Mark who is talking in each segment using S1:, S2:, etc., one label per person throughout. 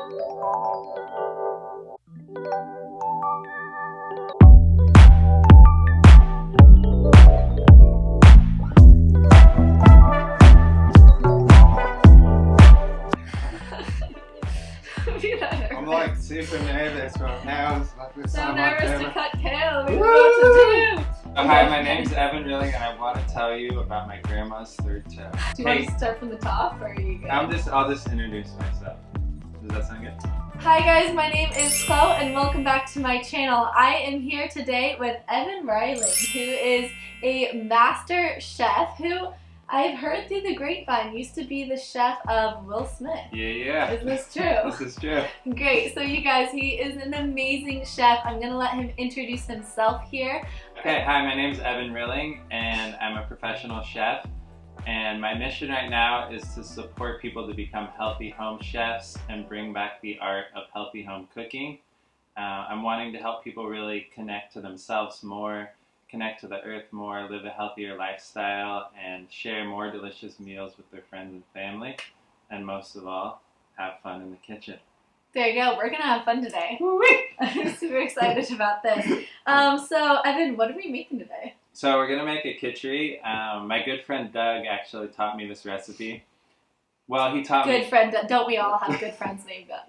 S1: I'm like super nervous right now. It's like
S2: so nervous to cut kale. We don't know what to do.
S1: Hi, my name's Evan Rilling, and I want to tell you about my grandma's third child.
S2: Do you want to start from the top, or are you good?
S1: I'll just introduce myself. Does that sound good?
S2: Hi guys, my name is Chloe, and welcome back to my channel. I am here today with Evan Rilling, who is a master chef who I've heard through the grapevine used to be the chef of Will Smith.
S1: Yeah.
S2: Is this true?
S1: This is true.
S2: Great. So you guys, he is an amazing chef. I'm going to let him introduce himself here.
S1: Okay, hi, my name's Evan Rilling, and I'm a professional chef. And my mission right now is to support people to become healthy home chefs and bring back the art of healthy home cooking. I'm wanting to help people really connect to themselves more, connect to the earth more, live a healthier lifestyle, and share more delicious meals with their friends and family. And most of all, have fun in the kitchen.
S2: There you go. We're going to have fun today. I'm super excited about this. So, Evan, what are we making today?
S1: So we're going to make a kitchari. My good friend Doug actually taught me this recipe. Well, he taught me...
S2: Good friend Doug. Don't we all have good friends named Doug?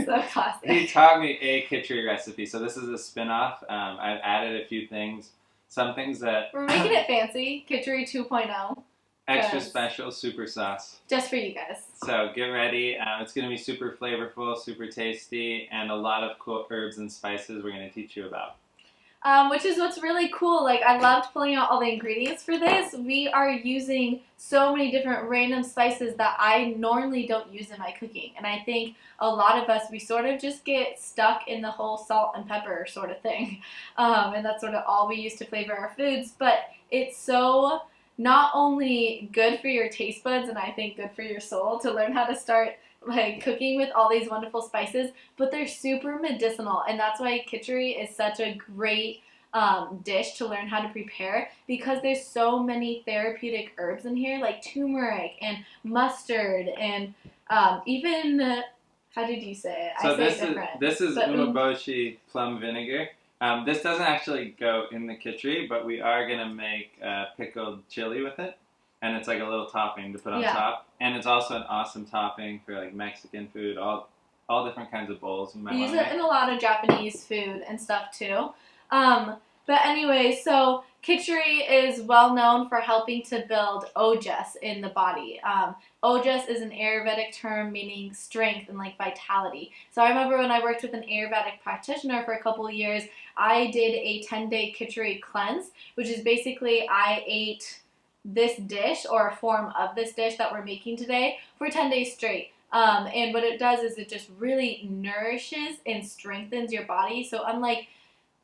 S2: So classic.
S1: He taught me a kitchari recipe. So this is a spin-off. I've added a few things. Some things that...
S2: We're making it fancy. Kitchari 2.0.
S1: Extra special super sauce.
S2: Just for you guys.
S1: So get ready. It's going to be super flavorful, super tasty, and a lot of cool herbs and spices we're going to teach you about.
S2: Which is what's really cool. Like, I loved pulling out all the ingredients for this. We are using so many different random spices that I normally don't use in my cooking. And I think a lot of us, we sort of just get stuck in the whole salt and pepper sort of thing. And that's sort of all we use to flavor our foods. But it's so not only good for your taste buds, and I think good for your soul to learn how to start like cooking with all these wonderful spices, but they're super medicinal, and that's why kitchari is such a great dish to learn how to prepare, because there's so many therapeutic herbs in here, like turmeric and mustard and even how did you say it?
S1: So
S2: I say it different.
S1: This is umeboshi plum vinegar. This doesn't actually go in the kitchari, but we are gonna make pickled chili with it. And it's like a little topping to put on top. And it's also an awesome topping for like Mexican food, all different kinds of bowls.
S2: We use it in a lot of Japanese food and stuff too. But anyway, so kitchari is well known for helping to build ojas in the body. Ojas is an Ayurvedic term meaning strength and like vitality. So I remember when I worked with an Ayurvedic practitioner for a couple of years, I did a 10-day kitchari cleanse, which is basically I ate this dish or a form of this dish that we're making today for 10 days straight. And what it does is it just really nourishes and strengthens your body. So unlike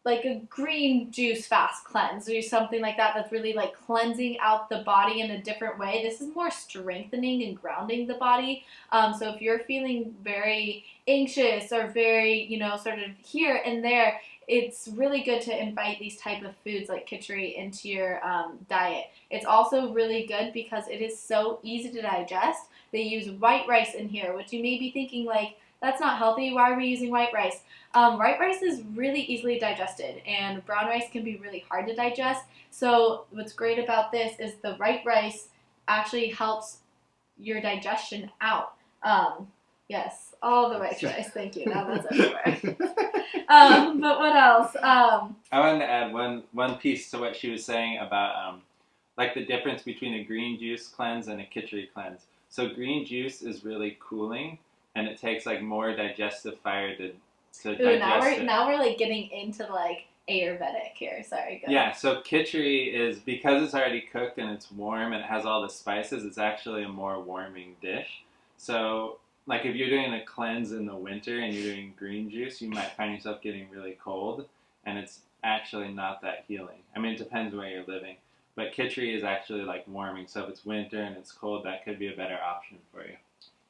S2: like a green juice fast cleanse or something like that that's really like cleansing out the body in a different way, this is more strengthening and grounding the body. So if you're feeling very anxious or very, you know, sort of here and there, it's really good to invite these type of foods like kitchari into your diet. It's also really good because it is so easy to digest. They use white rice in here, which you may be thinking like, that's not healthy, why are we using white rice? White rice is really easily digested, and brown rice can be really hard to digest. So what's great about this is the white rice actually helps your digestion out. Yes, all the white rice, thank you, now that's everywhere. But what else?
S1: I wanted to add one piece to what she was saying about like the difference between a green juice cleanse and a kitchari cleanse. So green juice is really cooling, and it takes like more digestive fire to digest it.
S2: Now we're like getting into like Ayurvedic here. Sorry, go.
S1: Yeah, so kitchari is, because it's already cooked and it's warm and it has all the spices, it's actually a more warming dish. So like if you're doing a cleanse in the winter and you're doing green juice, you might find yourself getting really cold, and it's actually not that healing. I mean, it depends where you're living, but kitchari is actually like warming. So if it's winter and it's cold, that could be a better option for you.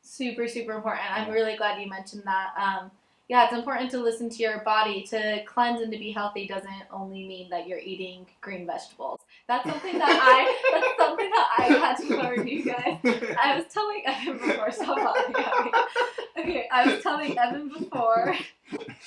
S2: Super, super important. I'm really glad you mentioned that. Yeah, it's important to listen to your body. To cleanse and to be healthy doesn't only mean that you're eating green vegetables. That's something that I had to learn, you guys. I was telling Evan before, stop laughing at me. Okay, I was telling Evan before,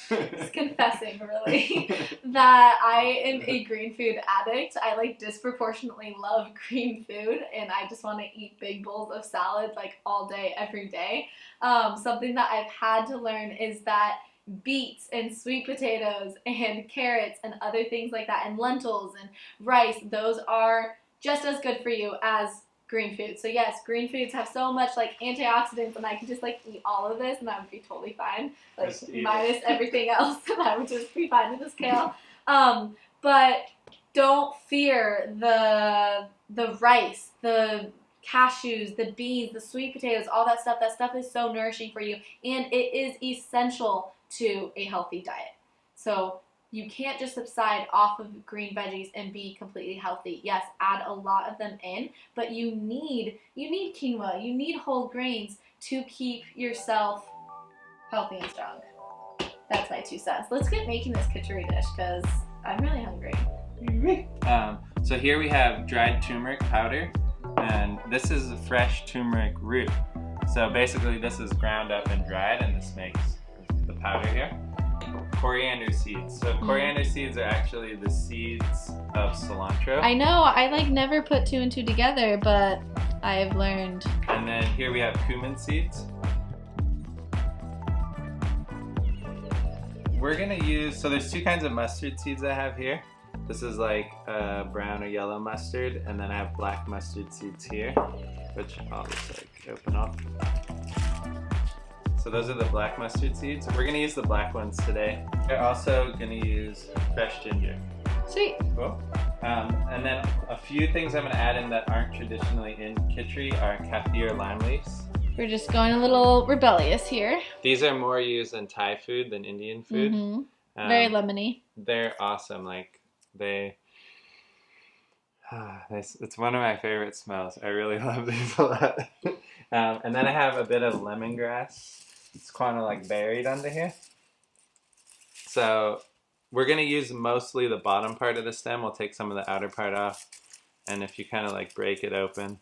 S2: just confessing really, that I am a green food addict. I like disproportionately love green food, and I just want to eat big bowls of salad like all day, every day. Something that I've had to learn is that beets and sweet potatoes and carrots and other things like that, and lentils and rice, those are just as good for you as green foods. So yes, green foods have so much like antioxidants, and I could just like eat all of this and I would be totally fine, like minus everything else, and I would just be fine with the scale. But don't fear the rice, the cashews, the beans, the sweet potatoes, all that stuff. That stuff is so nourishing for you, and it is essential to a healthy diet. So you can't just subside off of green veggies and be completely healthy. Yes, add a lot of them in, but you need quinoa, you need whole grains to keep yourself healthy and strong. That's my 2 cents. Let's get making this kitchari dish because I'm really hungry.
S1: So here we have dried turmeric powder, and this is a fresh turmeric root. So basically this is ground up and dried, and this makes the powder here. Coriander seeds. So coriander seeds are actually the seeds of cilantro.
S2: I know, I like never put 2 and 2 together, but I have learned.
S1: And then here we have cumin seeds. We're gonna use, so there's 2 kinds of mustard seeds I have here. This is like brown or yellow mustard, and then I have black mustard seeds here, which I'll just like open up. So those are the black mustard seeds. We're gonna use the black ones today. We're also gonna use fresh ginger.
S2: Sweet.
S1: Cool. And then a few things I'm gonna add in that aren't traditionally in kitchari are KAFFIR lime leaves.
S2: We're just going a little rebellious here.
S1: These are more used in Thai food than Indian food.
S2: Very lemony.
S1: They're awesome. Like it's one of my favorite smells. I really love these a lot. And then I have a bit of lemongrass. It's kind of like buried under here. So we're going to use mostly the bottom part of the stem. We'll take some of the outer part off. And if you kind of like break it open,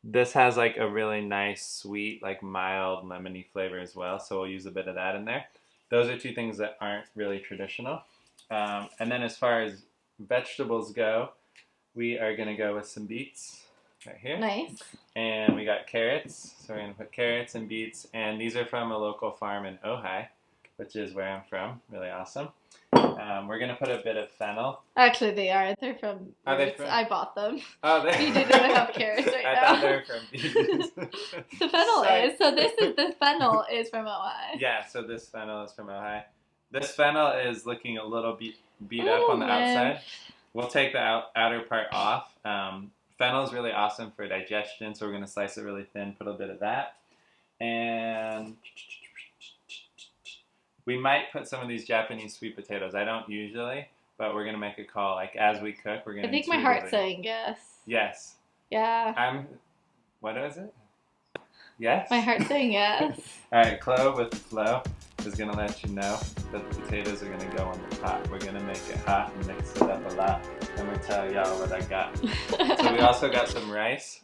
S1: this has like a really nice, sweet, like mild lemony flavor as well. So we'll use a bit of that in there. Those are 2 things that aren't really traditional. And then as far as vegetables go, we are going to go with some beets. Right here.
S2: Nice.
S1: And we got carrots. So we're going to put carrots and beets. And these are from a local farm in Ojai, which is where I'm from. Really awesome. We're going to put a bit of fennel.
S2: Actually, they are. They're from
S1: Are they
S2: Roots.
S1: from?
S2: I bought them.
S1: Oh, they
S2: BD doesn't have carrots right
S1: I
S2: now.
S1: thought they were from beets.
S2: The fennel
S1: Sorry.
S2: is. So the fennel is from Ojai.
S1: Yeah, so this fennel is from Ojai. This fennel is looking a little beat up on the outside. We'll take the outer part off. Fennel is really awesome for digestion, so we're going to slice it really thin, put a bit of that. And we might put some of these Japanese sweet potatoes. I don't usually, but we're going to make a call. Like, as we cook, we're going to...
S2: I think my heart's saying yes.
S1: Yes.
S2: Yeah.
S1: What is it? Yes?
S2: My heart's saying yes.
S1: Alright, Chloe with the flow is going to let you know that the potatoes are going to go on the pot. We're going to make it hot and mix it up a lot. I'm going to tell y'all what I got. So we also got some rice.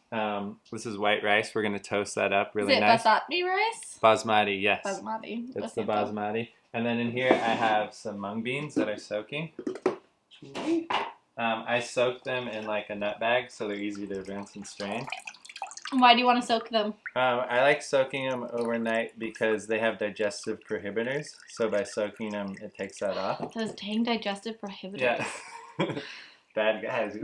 S1: This is white rice. We're going to toast that up really nice.
S2: Is it basmati rice?
S1: Basmati, yes.
S2: Basmati.
S1: It's the basmati. And then in here I have some mung beans that are soaking. I soaked them in like a nut bag so they're easy to rinse and strain.
S2: Why do you want to soak them?
S1: I like soaking them overnight because they have digestive prohibitors. So by soaking them, it takes that off.
S2: Those dang digestive prohibitors.
S1: Yeah. Bad guys.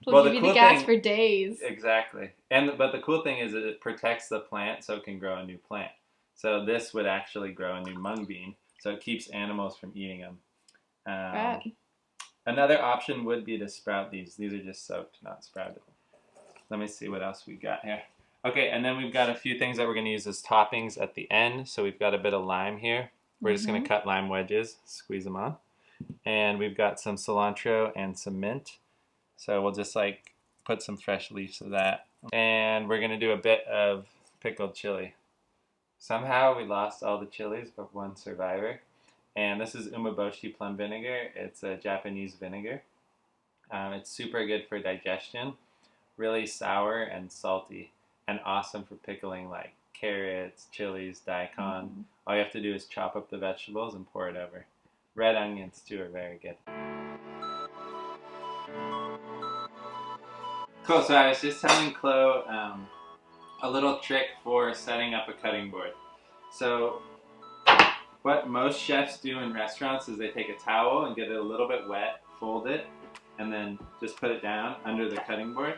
S2: Will give you the gas for days.
S1: Exactly. But the cool thing is that it protects the plant so it can grow a new plant. So this would actually grow a new mung bean. So it keeps animals from eating them.
S2: Right.
S1: Another option would be to sprout these. These are just soaked, not sprouted. Let me see what else we got here. Okay, and then we've got a few things that we're going to use as toppings at the end. So we've got a bit of lime here. We're just going to cut lime wedges, squeeze them on. And we've got some cilantro and some mint. So we'll just like put some fresh leaves of that. And we're going to do a bit of pickled chili. Somehow we lost all the chilies but one survivor. And this is umeboshi plum vinegar. It's a Japanese vinegar. It's super good for digestion, really sour and salty, and awesome for pickling like carrots, chilies, daikon. All you have to do is chop up the vegetables and pour it over. Red onions too are very good. Cool, so I was just telling Chloe a little trick for setting up a cutting board. So what most chefs do in restaurants is they take a towel and get it a little bit wet, fold it, and then just put it down under the cutting board.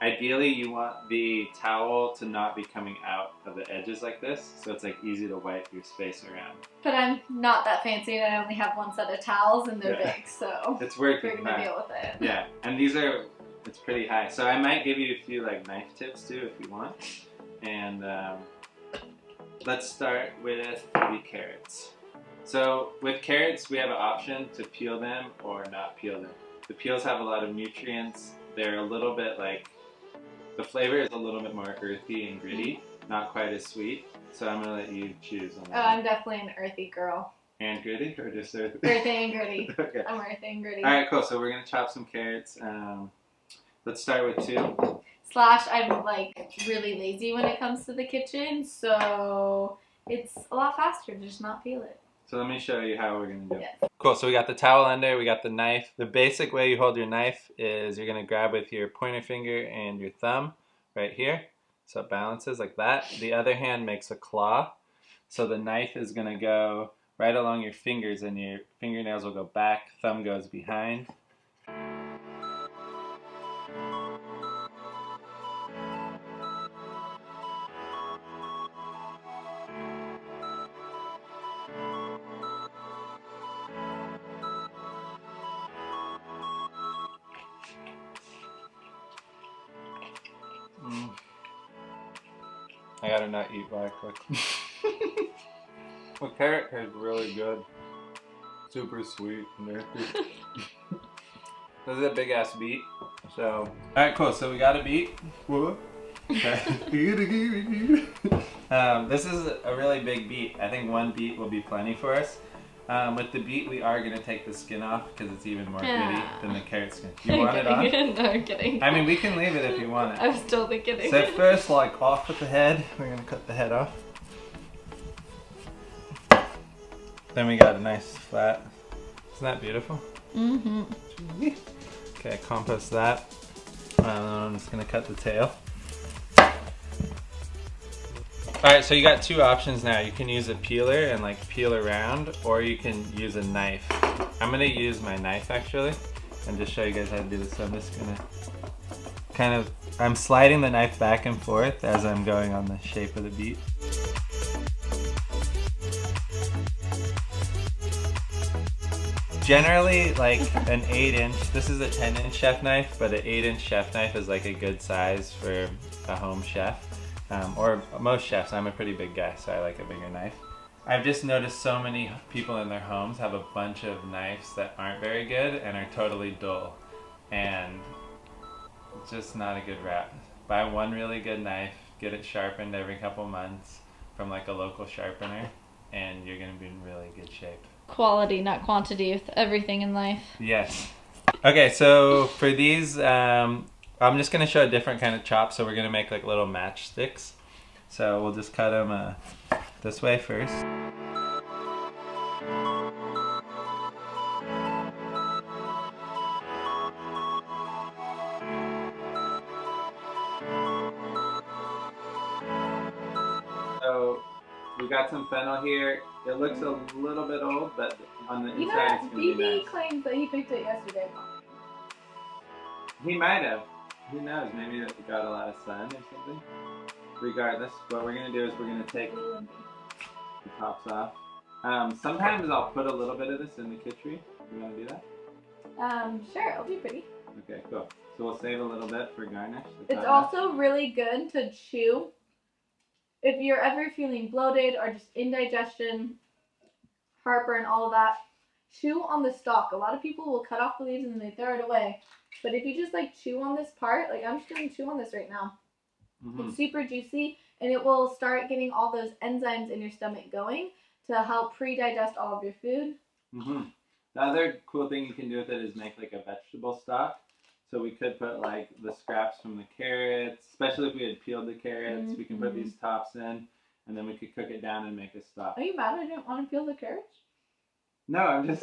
S1: Ideally, you want the towel to not be coming out of the edges like this, so it's like easy to wipe your space around.
S2: But I'm not that fancy, and I only have one set of towels, and they're big, so
S1: it's working.
S2: we're gonna deal with it.
S1: Yeah, and these are, it's pretty high. So I might give you a few like knife tips too if you want. And let's start with the carrots. So with carrots, we have an option to peel them or not peel them. The peels have a lot of nutrients. They're a little bit like, the flavor is a little bit more earthy and gritty, not quite as sweet. So I'm gonna let you choose on that.
S2: Oh, I'm definitely an earthy girl.
S1: And gritty or just earthy?
S2: Earthy and gritty.
S1: Okay.
S2: I'm earthy and gritty.
S1: All right, cool. So we're gonna chop some carrots. Let's start with 2.
S2: Slash, I'm like really lazy when it comes to the kitchen, so it's a lot faster to just not peel it.
S1: So let me show you how we're gonna do it.
S2: Yes.
S1: Cool, so we got the towel under, we got the knife. The basic way you hold your knife is you're gonna grab with your pointer finger and your thumb right here. So it balances like that. The other hand makes a claw. So the knife is gonna go right along your fingers and your fingernails will go back, thumb goes behind. I gotta not eat while I cook. The carrot is really good. Super sweet and earthy. This is a big ass beet. So, alright, cool. So we got a beet. Okay. This is a really big beet. I think 1 beet will be plenty for us. With the beet, we are going to take the skin off because it's even more gritty than the carrot skin. You want it on?
S2: No, I'm kidding.
S1: I mean, we can leave it if you want it.
S2: I was totally kidding.
S1: So first, like, off with the head. We're going to cut the head off. Then we got a nice flat. Isn't that beautiful?
S2: Mm-hmm.
S1: Okay, compost that. I'm just going to cut the tail. Alright, so you got 2 options now. You can use a peeler and like peel around, or you can use a knife. I'm going to use my knife actually and just show you guys how to do this. So I'm just going to kind of, I'm sliding the knife back and forth as I'm going on the shape of the beet. Generally like an 8-inch, this is a 10-inch chef knife, but an 8-inch chef knife is like a good size for a home chef. Or most chefs. I'm a pretty big guy, so I like a bigger knife. I've just noticed so many people in their homes have a bunch of knives that aren't very good and are totally dull. And it's just not a good wrap. Buy one really good knife, get it sharpened every couple months from like a local sharpener, and you're gonna be in really good shape.
S2: Quality, not quantity, with everything in life.
S1: Yes. Okay, so for these, I'm just going to show a different kind of chop, so we're going to make like little matchsticks. So we'll just cut them this way first. So we got some fennel here. It looks a little bit old, but on the inside it's going to be nice.
S2: claims that he picked it yesterday.
S1: He might have. Who knows? Maybe it got a lot of sun or something. Regardless, what we're going to do is we're going to take the tops off. Sometimes I'll put a little bit of this in the kitchari. You want to do that?
S2: Sure, it'll be pretty.
S1: Okay, cool. So we'll save a little bit for garnish.
S2: It's also really good to chew. If you're ever feeling bloated or just indigestion, heartburn, all of that, chew on the stalk. A lot of people will cut off the leaves and then they throw it away. But if you just like chew on this part, like I'm just going to chew on this right now. It's super juicy and it will start getting all those enzymes in your stomach going to help pre-digest all of your food.
S1: The other cool thing you can do with it is make like a vegetable stock. So we could put like the scraps from the carrots, especially if we had peeled the carrots. We can put these tops in, and then we could cook it down and make a stock.
S2: Are you mad I didn't want to peel the carrots?
S1: No, I'm just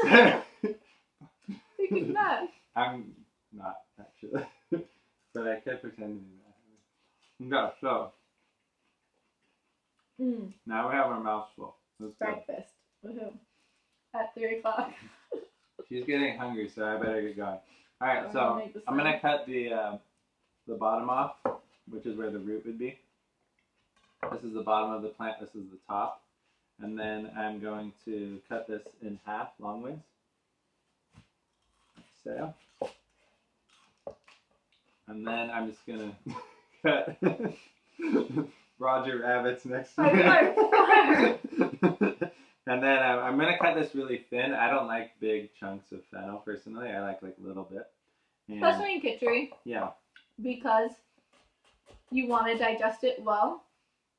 S2: You're mad.
S1: I'm not actually, but I could pretend to be mad. No, so now we have our mouths full. Let's go.
S2: Breakfast. Woohoo. At 3 o'clock.
S1: She's getting hungry, so I better get going. All right, so I'm gonna cut the bottom off, which is where the root would be. This is the bottom of the plant. This is the top, and then I'm going to cut this in half, longways. So, and then I'm just gonna cut Roger Rabbit's next to me. And then I'm going to cut this really thin. I don't like big chunks of fennel, personally. I like a little bit. And
S2: especially in Kitchari.
S1: Yeah.
S2: Because you want to digest it well.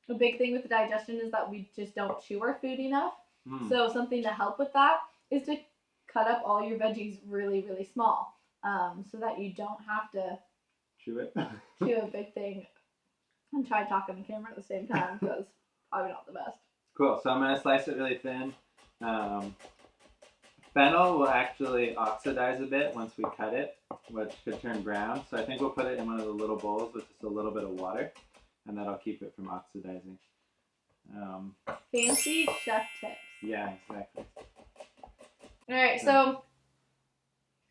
S2: A big thing with the digestion is that we just don't chew our food enough. So something to help with that is to cut up all your veggies really, really small. So that you don't have to
S1: chew it.
S2: Chew a big thing and try talking to the camera at the same time, because probably not the best.
S1: Cool, so I'm going to slice it really thin. Fennel will actually oxidize a bit once we cut it, which could turn brown. So I think we'll put it in one of the little bowls with just a little bit of water, and that'll keep it from oxidizing.
S2: Fancy chef tips.
S1: Yeah, exactly.
S2: Alright, so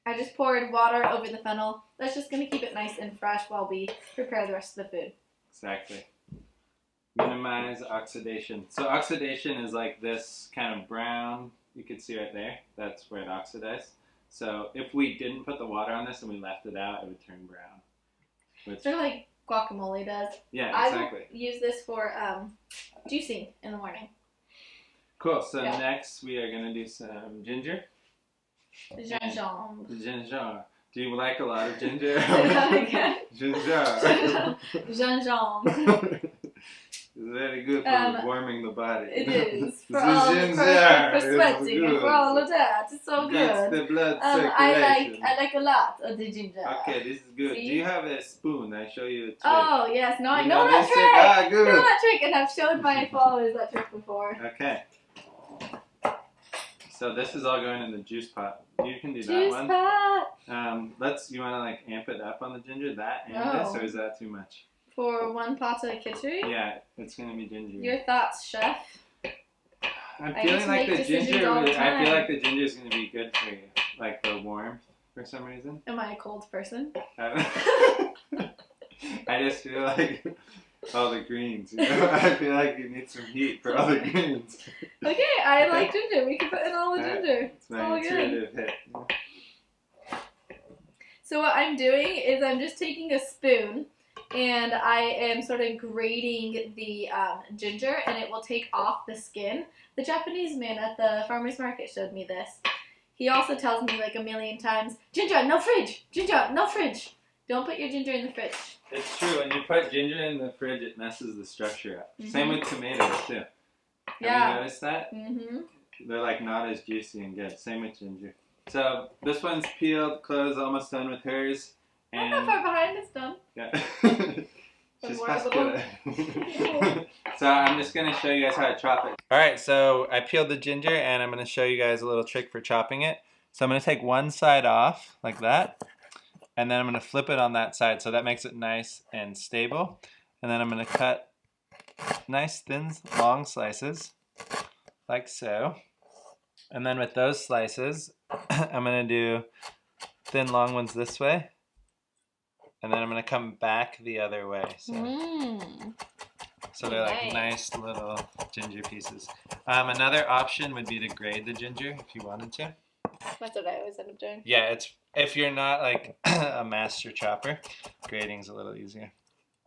S2: I just poured water over the fennel. That's just going to keep it nice and fresh while we prepare the rest of the food.
S1: Exactly. Minimize oxidation. So oxidation is like this kind of brown, you can see right there, that's where it oxidized. So if we didn't put the water on this and we left it out, it would turn brown. Which,
S2: sort of like guacamole does.
S1: Yeah, exactly.
S2: I will use this for juicing in the morning.
S1: Cool, so next we are going to do some ginger.
S2: Gingembre.
S1: Ginger. Do you like a lot of ginger?
S2: Ginger. Gingembre.
S1: It's very good for warming the body.
S2: It is. For sweating and for all of that. It's so good.
S1: Gets the blood circulation.
S2: I like a lot of the ginger.
S1: Okay, this is good. See? Do you have a spoon? I show you a trick.
S2: Oh, yes. No, I know that trick.
S1: Good.
S2: I know that trick, and I've showed my followers that trick before.
S1: Okay. So this is all going in the juice pot. You can do
S2: juice
S1: that one.
S2: Pot.
S1: You want to like amp it up on the ginger, that and this, or is that too much?
S2: For one pot of kitchari?
S1: Yeah, it's gonna be ginger.
S2: Your thoughts, chef?
S1: I'm feeling like the ginger. I feel like the ginger is gonna be good for you, like the warmth for some reason.
S2: Am I a cold person?
S1: I just feel like all the greens. You know? I feel like you need some heat for all the greens.
S2: Okay, I like ginger. We can put in all the ginger.
S1: It's my intuitive hit.
S2: So what I'm doing is I'm just taking a spoon and I am sort of grating the ginger, and it will take off the skin. The Japanese man at the farmer's market showed me this. He also tells me like a million times, ginger, no fridge! Ginger, no fridge! Don't put your ginger in the fridge.
S1: It's true. When you put ginger in the fridge, it messes the structure up. Same with tomatoes, too. Have you noticed that? They're like not as juicy and good. Same with ginger. So this one's peeled, closed, almost done with hers. And
S2: not that far behind, it's done.
S1: Yeah. She's fast good. So I'm just going to show you guys how to chop it. Alright, so I peeled the ginger and I'm going to show you guys a little trick for chopping it. So I'm going to take one side off, like that. And then I'm going to flip it on that side, so that makes it nice and stable. And then I'm going to cut nice, thin, long slices, like so. And then with those slices, I'm going to do thin, long ones this way. And then I'm going to come back the other way. So they're like nice little ginger pieces. Another option would be to grate the ginger if you wanted to.
S2: That's what I always end up doing.
S1: Yeah, if you're not like a master chopper, grating's a little easier.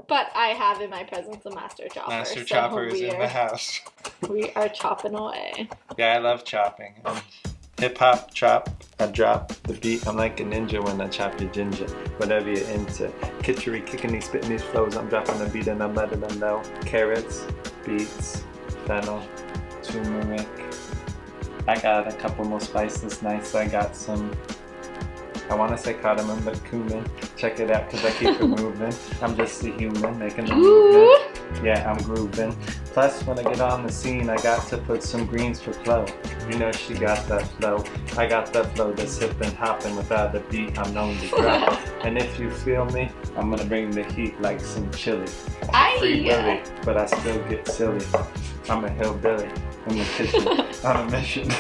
S2: But I have in my presence a master chopper.
S1: Master chopper is in the house.
S2: We are chopping away.
S1: Yeah, I love chopping. Hip hop, chop, I drop the beat. I'm like a ninja when I chop your ginger. Whatever you're into. Kitchari, kicking these, spitting these flows. I'm dropping the beat and I'm letting them know. Carrots, beets, fennel, turmeric, I got a couple more spices nice. I got some, I want to say cardamom, but cumin. Check it out because I keep it moving. I'm just a human making the movement. Yeah, I'm grooving. Plus, when I get on the scene, I got to put some greens for Flo. You know she got that flow. I got that flow that's hippin' hoppin' without a beat. I'm known to drop. And if you feel me, I'm gonna bring the heat like some chili. Free Willy, but I still get silly. I'm a hillbilly in the kitchen on a mission.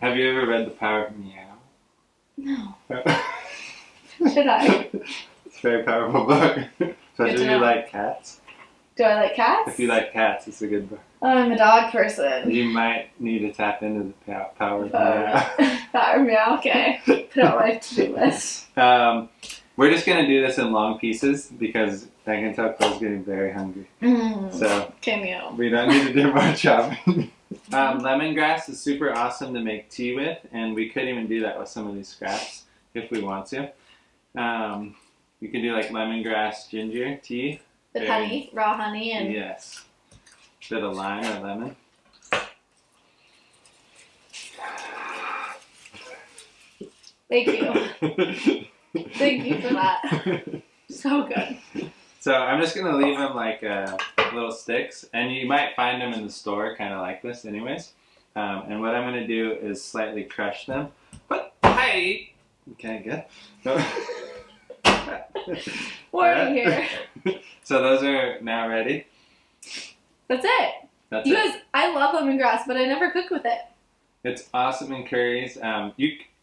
S1: Have you ever read The Power of MEOW?
S2: No. Should I?
S1: It's a very powerful book. Especially if you like cats.
S2: Do I like cats?
S1: If you like cats, it's a good book.
S2: Oh, I'm a dog person.
S1: You might need to tap into the power of MEOW.
S2: Power of MEOW, okay. Put it on my to-do list.
S1: We're just going to do this in long pieces because I can tell Chloe's getting very hungry. So
S2: Can you?
S1: we don't need to do more chopping. Lemongrass is super awesome to make tea with, and we could even do that with some of these scraps if we want to. You could do like lemongrass ginger tea.
S2: With honey, raw honey, and
S1: yes, bit of lime or lemon.
S2: Thank you. Thank you for that. So good.
S1: So I'm just gonna leave them like little sticks, and you might find them in the store, kind of like this, anyways. And what I'm gonna do is slightly crush them. But hey, okay, good.
S2: Warning here.
S1: So those are now ready.
S2: That's it.
S1: That's
S2: you
S1: it.
S2: guys, I love lemongrass, but I never cook with it.
S1: It's awesome in curries.
S2: I'll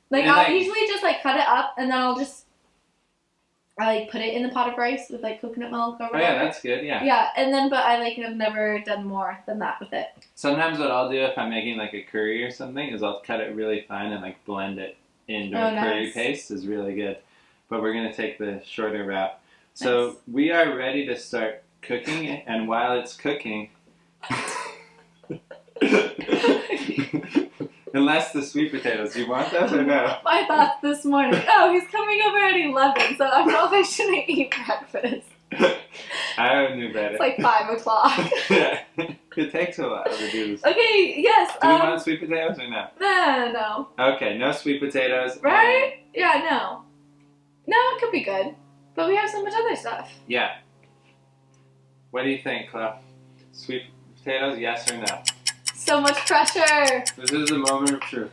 S1: like,
S2: usually just like cut it up, and then I like put it in the pot of rice with like coconut milk or whatever.
S1: Oh yeah, that's good. Yeah.
S2: Yeah, and then but I like have never done more than that with it.
S1: Sometimes what I'll do if I'm making like a curry or something is I'll cut it really fine and like blend it into a curry paste. Is really good. But we're gonna take the shorter route. So
S2: Nice.
S1: we are ready to start cooking, and while it's cooking, unless the sweet potatoes, do you want those or no?
S2: My thoughts this morning. Oh, he's coming over at 11, so I probably shouldn't eat breakfast.
S1: I knew better.
S2: It's like 5 o'clock.
S1: Yeah, it takes a while to do this.
S2: Okay, yes.
S1: Do you want sweet potatoes or no?
S2: No.
S1: Okay, no sweet potatoes.
S2: Right? Yeah, no. No, it could be good. But we have so much other stuff.
S1: Yeah. What do you think, Chloe? Sweet potatoes, yes or no?
S2: So much pressure.
S1: This is the moment of truth.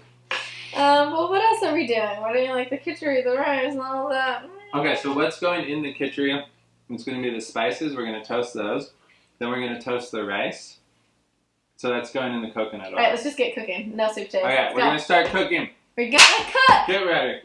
S2: Well, what else are we doing? We're doing like the kitchari, the rice, and all of that.
S1: Okay, so what's going in the kitchari? It's going to be the spices. We're going to toast those. Then we're going to toast the rice. So that's going in the coconut oil.
S2: Alright, let's just get cooking. No sweet potatoes.
S1: Okay, we're going to start cooking.
S2: We're gonna cook!
S1: Get ready.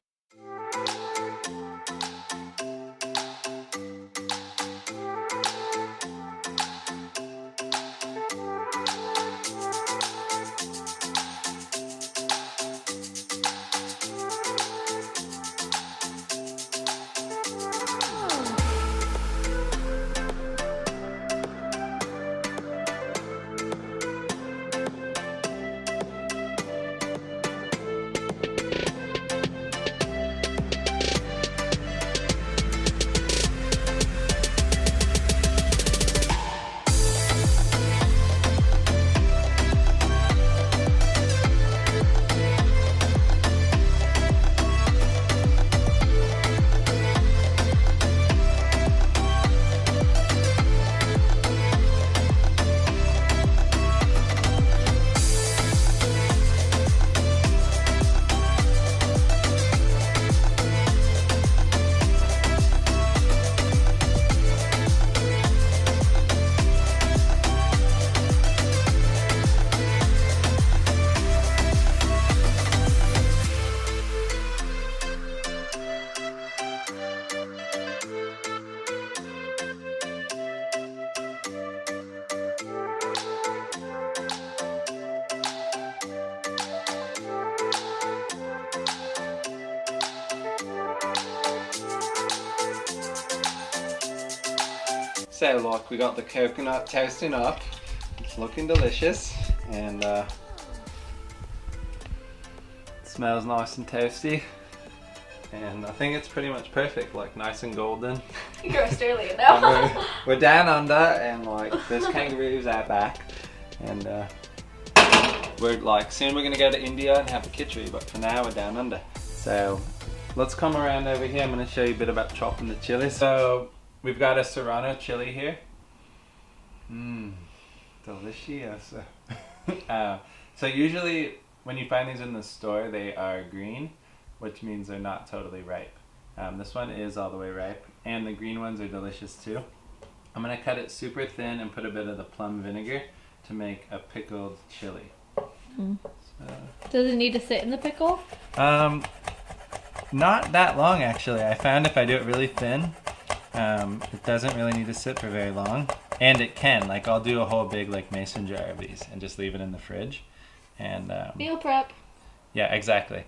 S1: So look, we got the coconut toasting up. It's looking delicious, and smells nice and toasty. And I think it's pretty much perfect, like nice and golden.
S2: You're Australian
S1: And
S2: now.
S1: we're down under, and like there's kangaroos out back, and We're like, soon we're gonna go to India and have a kitchari, but for now we're down under. So let's come around over here. I'm gonna show you a bit about chopping the chili. So we've got a Serrano chili here. Delicious. So usually when you find these in the store, they are green, which means they're not totally ripe. This one is all the way ripe, and the green ones are delicious too. I'm gonna cut it super thin and put a bit of the plum vinegar to make a pickled chili.
S2: Does it need to sit in the pickle?
S1: Not that long actually. I found if I do it really thin, it doesn't really need to sit for very long. And it can, like I'll do a whole big like mason jar of these and just leave it in the fridge. And
S2: meal prep.
S1: Yeah, exactly.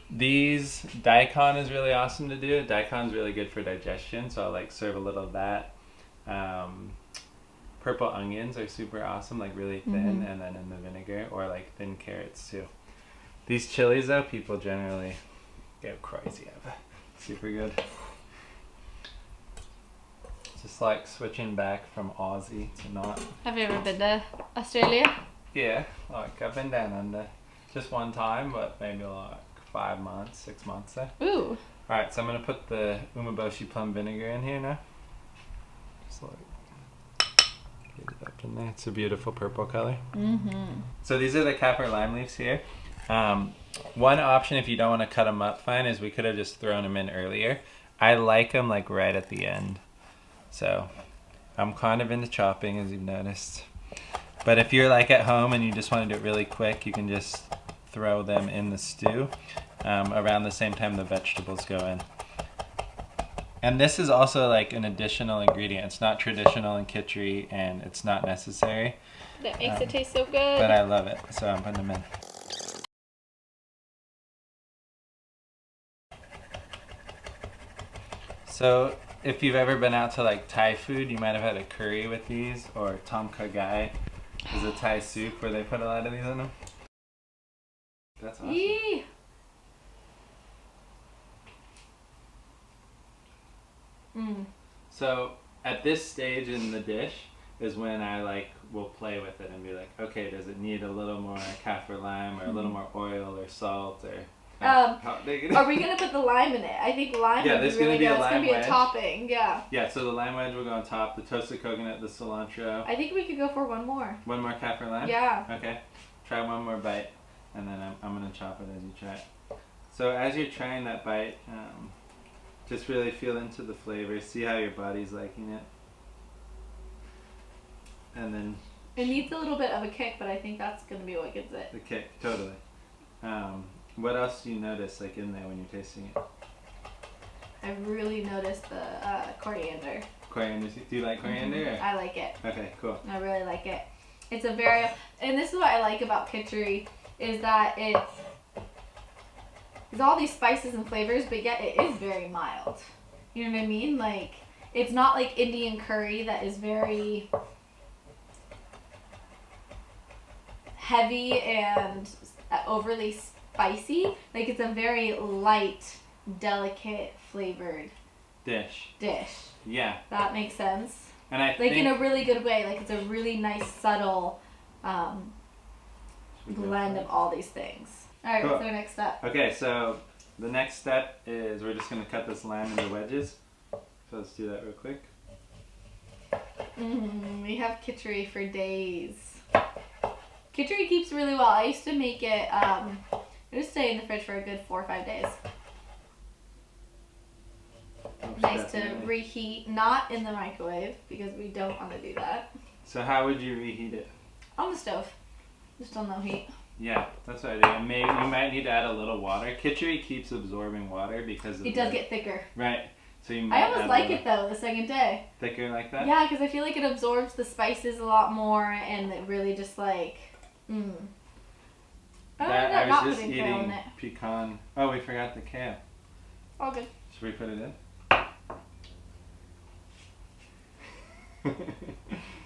S1: These daikon is really awesome to do. Daikon is really good for digestion, so I'll like serve a little of that. Purple onions are super awesome, like really thin, and then in the vinegar, or like thin carrots too. These chilies though, people generally go crazy over. Super good. Just like switching back from Aussie to not.
S2: Have you ever been to Australia?
S1: Yeah, like I've been down under. Just one time, but maybe like 5 months, 6 months there.
S2: Ooh.
S1: Alright, so I'm gonna put the umeboshi plum vinegar in here now. Just like get it up in there. It's a beautiful purple color. So these are the KAFFIR lime leaves here. One option if you don't want to cut them up fine is we could have just thrown them in earlier. I like them like right at the end. So I'm kind of into chopping, as you've noticed. But if you're like at home and you just want to do it really quick, you can just throw them in the stew around the same time the vegetables go in. And this is also like an additional ingredient. It's not traditional in kitchari and it's not necessary.
S2: That makes it taste so good.
S1: But I love it, so I'm putting them in. So if you've ever been out to like Thai food, you might have had a curry with these, or tom kha gai is a Thai soup where they put a lot of these in them. That's awesome.
S2: Yee.
S1: So at this stage in the dish is when I like will play with it and be like, okay, does it need a little more kaffir lime or a little more oil or salt or
S2: are we gonna put the lime in it? I think lime
S1: Yeah,
S2: would
S1: there's
S2: be really
S1: gonna be
S2: good.
S1: a
S2: It's gonna be
S1: lime
S2: a
S1: wedge.
S2: topping, yeah.
S1: Yeah, so the lime wedge will go on top, the toasted coconut, the cilantro.
S2: I think we could go for one more.
S1: One more kaffir lime?
S2: Yeah.
S1: Okay. Try one more bite and then I'm gonna chop it as you try it. So as you're trying that bite, just really feel into the flavor, see how your body's liking it. And then
S2: It needs a little bit of a kick, but I think that's gonna be what gives it.
S1: the kick, totally. What else do you notice like in there when you're tasting it?
S2: I really noticed the coriander.
S1: Coriander, do you like coriander? Or?
S2: I like it.
S1: Okay, cool.
S2: I really like it. It's a very, and this is what I like about kitchari, is that it's all these spices and flavors, but yet it is very mild. You know what I mean? Like, it's not like Indian curry that is very heavy and overly spicy. Like, it's a very light, delicate flavored
S1: Dish. Yeah.
S2: That makes sense.
S1: And I
S2: Like,
S1: think
S2: in a really good way. Like, it's a really nice, subtle blend of all these things. Alright,
S1: Cool.
S2: what's our next step?
S1: Okay, so the next step is we're just going to cut this lime into wedges. So let's do that real quick.
S2: We have kitchari for days. Kitchari keeps really well. I used to make it, it would stay in the fridge for a good 4 or 5 days. Nice to reheat, not in the microwave, because we don't want to do that.
S1: So how would you reheat it?
S2: On the stove. Just on low heat.
S1: Yeah, that's what I do. And maybe you might need to add a little water. Kitchari keeps absorbing water because of
S2: It does get thicker.
S1: Right. So you might
S2: I almost
S1: add
S2: like it though, the second day.
S1: thicker like that?
S2: Yeah, because I feel like it absorbs the spices a lot more, and it really just like,
S1: I
S2: not
S1: was just
S2: putting kale in
S1: eating
S2: it.
S1: pecan. Oh, we forgot the kale.
S2: All good.
S1: Should we put it in?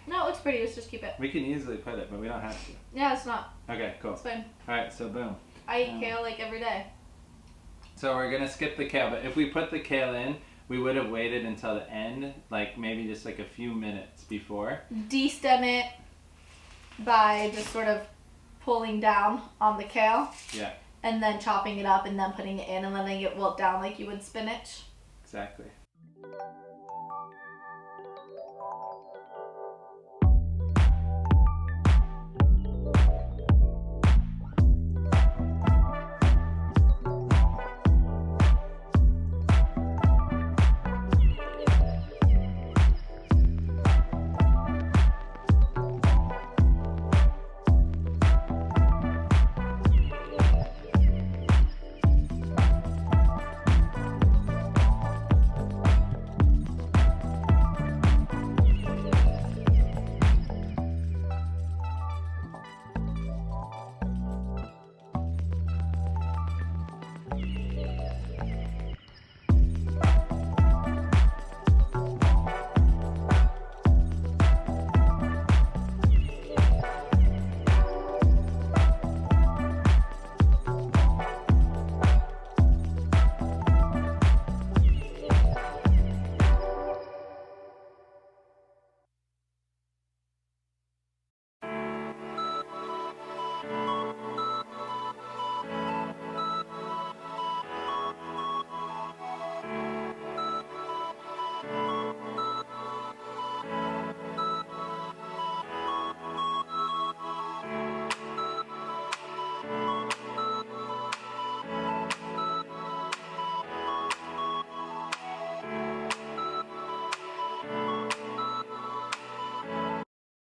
S2: No, it looks pretty. Let's just keep it.
S1: We can easily put it, but we don't have to.
S2: Yeah, it's not.
S1: Okay, cool.
S2: It's fine.
S1: Alright, so boom.
S2: I eat kale like every day.
S1: So we're gonna skip the kale, but if we put the kale in, we would have waited until the end, like maybe just like a few minutes before.
S2: De-stem it by just sort of pulling down on the kale.
S1: Yeah.
S2: And then chopping it up and then putting it in and letting it wilt down like you would spinach.
S1: Exactly.